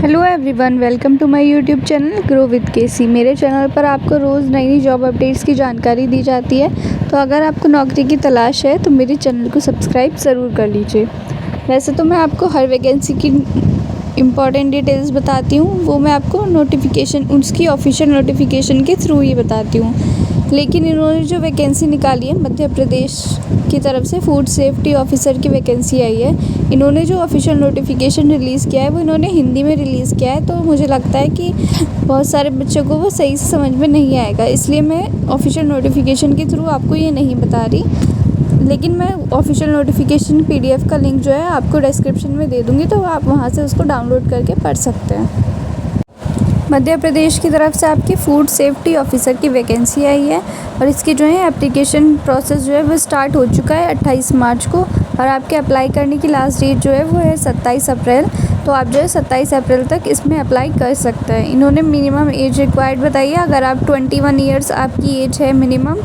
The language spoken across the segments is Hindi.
Hello everyone, welcome to my YouTube channel grow with KC. मेरे चैनल पर आपको रोज़ नई नई जॉब अपडेट्स की जानकारी दी जाती है। तो अगर आपको नौकरी की तलाश है तो मेरे चैनल को सब्सक्राइब ज़रूर कर लीजिए। वैसे तो मैं आपको हर वैकेंसी की इम्पॉर्टेंट डिटेल्स बताती हूँ, वो मैं आपको नोटिफिकेशन उसकी ऑफिशियल नोटिफिकेशन के थ्रू ही बताती हूँ। लेकिन इन्होंने जो वैकेंसी निकाली है मध्य प्रदेश की तरफ से फूड सेफ्टी ऑफिसर की वैकेंसी आई है। इन्होंने जो ऑफिशियल नोटिफिकेशन रिलीज़ किया है वो इन्होंने हिंदी में रिलीज़ किया है, तो मुझे लगता है कि बहुत सारे बच्चों को वो सही से समझ में नहीं आएगा, इसलिए मैं ऑफिशियल नोटिफिकेशन के थ्रू आपको ये नहीं बता रही। लेकिन मैं ऑफिशियल नोटिफिकेशन PDF का लिंक जो है आपको डिस्क्रिप्शन में दे दूँगी, तो आप वहाँ से उसको डाउनलोड करके पढ़ सकते हैं। मध्य प्रदेश की तरफ से आपकी फूड सेफ्टी ऑफिसर की वैकेंसी आई है और इसकी जो है एप्लीकेशन प्रोसेस जो है वो स्टार्ट हो चुका है 28 मार्च को, और आपके अप्लाई करने की लास्ट डेट जो है वो है 27 अप्रैल। तो आप जो है 27 अप्रैल तक इसमें अप्लाई कर सकते हैं। इन्होंने मिनिमम एज रिक्वायर्ड बताई है। अगर आप 21 ईयर्स आपकी एज है मिनिमम,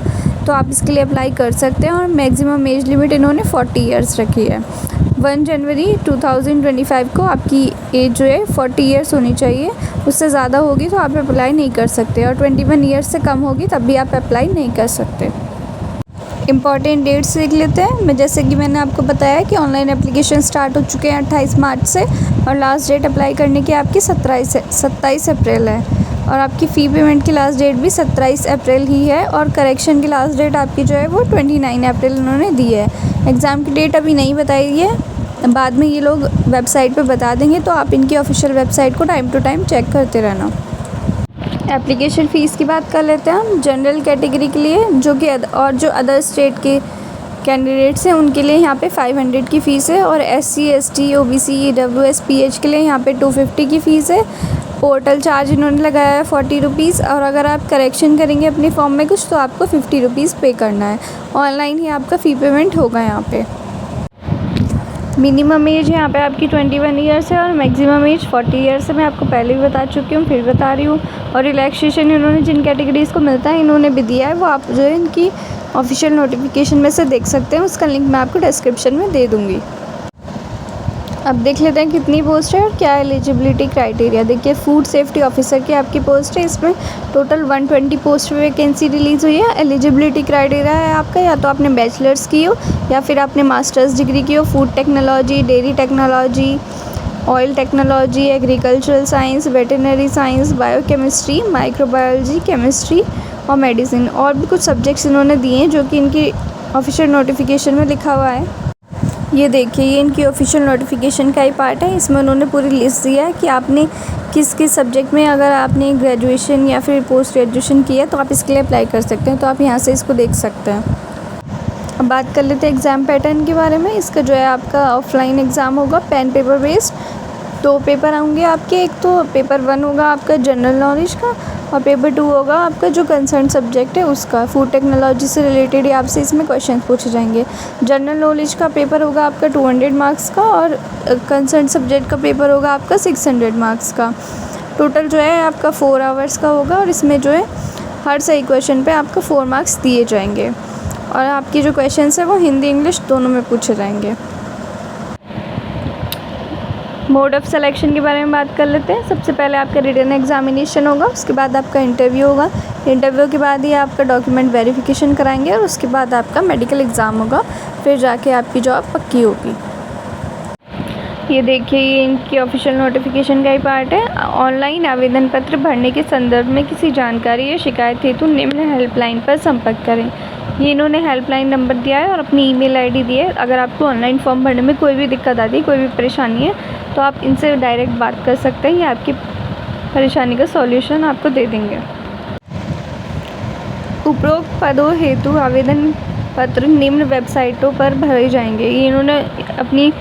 तो आप इसके लिए अप्लाई कर सकते हैं। और मैक्सिमम एज लिमिट इन्होंने 40 ईयर्स रखी है। 1 जनवरी 2025 को आपकी एज जो है 40 ईयर्स होनी चाहिए। उससे ज़्यादा होगी तो आप अप्लाई नहीं कर सकते, और 21 ईयर्स से कम होगी तब भी आप अप्लाई नहीं कर सकते। इम्पॉर्टेंट डेट्स देख लेते हैं। मैं जैसे कि मैंने आपको बताया कि ऑनलाइन एप्लीकेशन स्टार्ट हो चुके हैं 28 मार्च से, और लास्ट डेट अप्लाई करने की आपकी 27 अप्रैल है। और आपकी फ़ी पेमेंट की लास्ट डेट भी 27 अप्रैल ही है, और करेक्शन की लास्ट डेट आपकी जो है वो 29 अप्रैल उन्होंने दी है। एग्ज़ाम की डेट अभी नहीं बताई है, बाद में ये लोग वेबसाइट पे बता देंगे, तो आप इनकी ऑफिशियल वेबसाइट को टाइम टू टाइम चेक करते रहना। एप्लीकेशन फ़ीस की बात कर लेते हैं हम। जनरल कैटेगरी के लिए जो अदर स्टेट के कैंडिडेट्स हैं उनके लिए यहाँ पे 500 की फ़ीस है, और SC ST OBC EWS PH के लिए यहाँ पे 250 की फ़ीस है। पोर्टल चार्ज इन्होंने लगाया है 40 रुपीज़, और अगर आप करेक्शन करेंगे अपने फॉर्म में कुछ तो आपको 50 रुपीज़ पे करना है। ऑनलाइन ही आपका फ़ी पेमेंट होगा यहाँ पे। मिनिमम एज यहाँ पे आपकी 21 ईयर्स है और मैक्सिमम एज 40 ईयर्स है। मैं आपको पहले भी बता चुकी हूँ, फिर बता रही हूँ। और रिलैक्सेशन इन्होंने जिन कैटेगरीज़ को मिलता है इन्होंने भी दिया है, वो आप जो है इनकी ऑफिशियल नोटिफिकेशन में से देख सकते हैं। उसका लिंक मैं आपको डिस्क्रिप्शन में दे दूँगी। अब देख लेते हैं कितनी पोस्ट है और क्या एलिजिबिलिटी क्राइटेरिया। देखिए, फूड सेफ्टी ऑफिसर की आपकी पोस्ट है, इसमें टोटल 120 पोस्ट पे वैकेंसी रिलीज़ हुई है। एलिजिबिलिटी क्राइटेरिया है आपका, या तो आपने बैचलर्स की हो या फिर आपने मास्टर्स डिग्री की हो food technology, dairy technology, oil technology, agricultural science, veterinary science, biochemistry, microbiology, chemistry और मेडिसिन। और भी कुछ सब्जेक्ट्स इन्होंने दिए हैं जो कि इनकी ऑफिशियल नोटिफिकेशन में लिखा हुआ है। ये देखिए, ये इनकी ऑफिशियल नोटिफिकेशन का ही पार्ट है। इसमें उन्होंने पूरी लिस्ट दिया है कि आपने किस किस सब्जेक्ट में, अगर आपने ग्रेजुएशन या फिर पोस्ट ग्रेजुएशन किया तो आप इसके लिए अप्लाई कर सकते हैं। तो आप यहाँ से इसको देख सकते हैं। अब बात कर लेते हैं एग्ज़ाम पैटर्न के बारे में। इसका जो है आपका ऑफलाइन एग्ज़ाम होगा, पेन पेपर बेस्ड। 2 पेपर होंगे आपके। एक तो पेपर 1 होगा आपका जनरल नॉलेज का, और पेपर 2 होगा आपका जो कंसर्न सब्जेक्ट है उसका। फूड टेक्नोलॉजी से रिलेटेड ही आपसे इसमें क्वेश्चन पूछे जाएंगे। जनरल नॉलेज का पेपर होगा आपका 200 मार्क्स का, और कंसर्न सब्जेक्ट का पेपर होगा आपका 600 मार्क्स का। टोटल जो है आपका 4 आवर्स का होगा, और इसमें जो है हर सही क्वेश्चन पे आपको 4 मार्क्स दिए जाएंगे। और आपकी जो क्वेश्चन है वो हिंदी इंग्लिश दोनों में पूछे जाएंगे। मोड ऑफ़ सिलेक्शन के बारे में बात कर लेते हैं। सबसे पहले आपका रिटन एग्जामिनेशन होगा, उसके बाद आपका इंटरव्यू होगा। इंटरव्यू के बाद ही आपका डॉक्यूमेंट वेरिफिकेशन कराएंगे, और उसके बाद आपका मेडिकल एग्ज़ाम होगा। फिर जाके आपकी जॉब पक्की होगी। ये देखिए, ये इनकी ऑफिशियल नोटिफिकेशन का ही पार्ट है। ऑनलाइन आवेदन पत्र भरने के संदर्भ में किसी जानकारी या शिकायत हेतु निम्न हेल्पलाइन पर संपर्क करें। ये इन्होंने हेल्पलाइन नंबर दिया है और अपनी ईमेल आईडी दी है। अगर आपको ऑनलाइन फॉर्म भरने में कोई भी दिक्कत आती है, कोई भी परेशानी है, तो आप इनसे डायरेक्ट बात कर सकते हैं। ये आपकी परेशानी का सॉल्यूशन आपको दे देंगे। उपरोक्त पदों हेतु आवेदन पत्र निम्न वेबसाइटों पर भरे जाएंगे। ये इन्होंने अपनी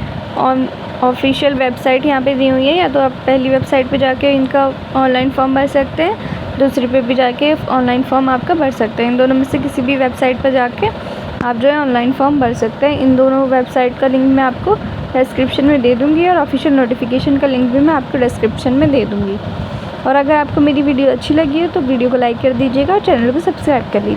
ऑफिशियल वेबसाइट यहाँ पे दी हुई है। या तो आप पहली वेबसाइट पे जाके इनका ऑनलाइन फॉर्म भर सकते हैं, दूसरी पे भी जाके ऑनलाइन फॉर्म आपका भर सकते हैं। इन दोनों में से किसी भी वेबसाइट पर जाके आप जो है ऑनलाइन फॉर्म भर सकते हैं। इन दोनों वेबसाइट का लिंक मैं आपको डिस्क्रिप्शन में दे दूँगी, और ऑफिशियल नोटिफिकेशन का लिंक भी मैं आपको डिस्क्रिप्शन में दे दूँगी। और अगर आपको मेरी वीडियो अच्छी लगी हो तो वीडियो को लाइक कर दीजिएगा और चैनल को सब्सक्राइब कर लीजिए।